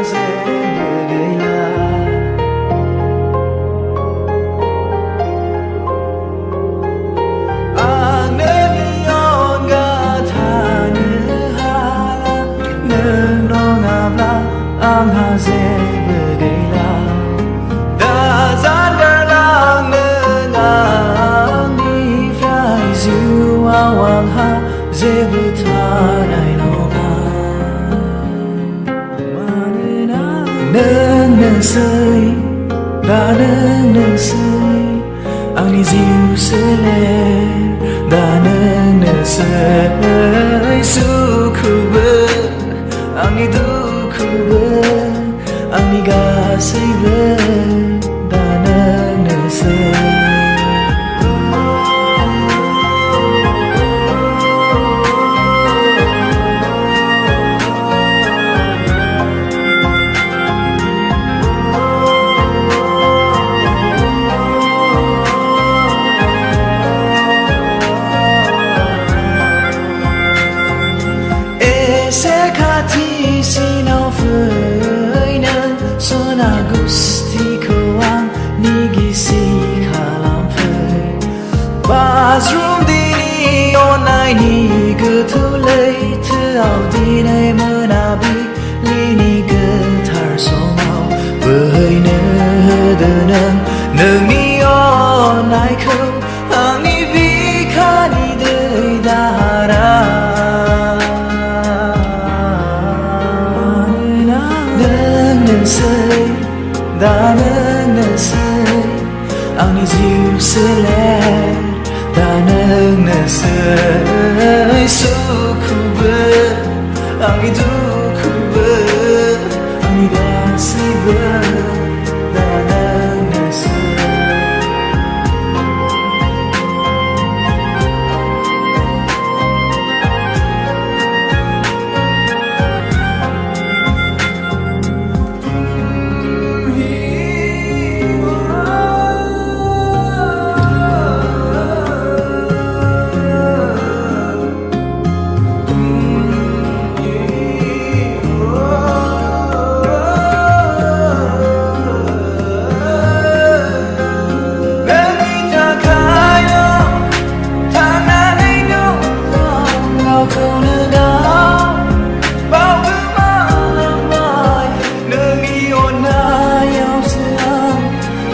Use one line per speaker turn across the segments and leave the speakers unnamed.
se begila Anelion gathane hala Nung abla angha se begila Dazan gerlang nengang ni fly zu awang ha zebu thanai loga Neng sei da neng sei angni ziu sele da neng sei sukhu be angni dukhu be angni gasai be da neng sei Aasiqui2 sinau feinan sona gusti kawang nigisi kalam fei Bathroom dini online ni gutulei thau dinai menabi lini getar somau behaine denang nengni online kau angni bikani dei dara Sei da neng sei angni ziu sele da neng sei sukhu be angni dukhu be angni gasai be da neng sei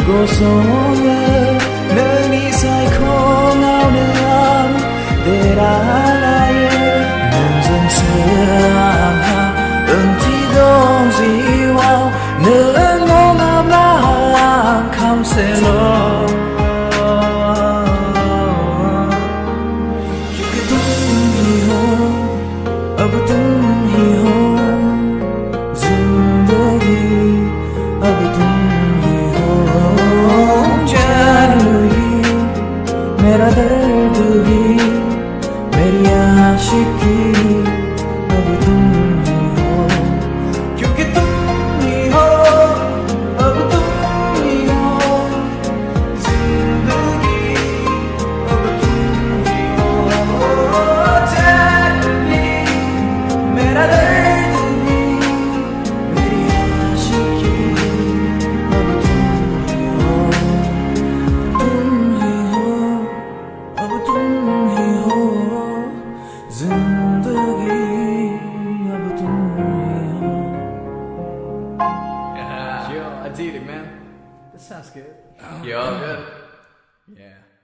Gosonge neni sai khong ao nang de ra la ye nang zeng sang ha ung ti dong zi wao nang ngong am la kham se lo Ke tum hi ho ab tum hi ho zindagi ab tum मेरा दर्द भी मेरी आशिकी अब तुम ही हो क्योंकि तुम ही हो अब तुम ही हो जिंदगी अब तुम ही हो चैन भी मेरा दर्द भी मेरी आशिकी अब तुम ही हो Zindagi ab tum hi ho
Yeah, yo, I did it, man.
That sounds good
Yo, good. Yeah.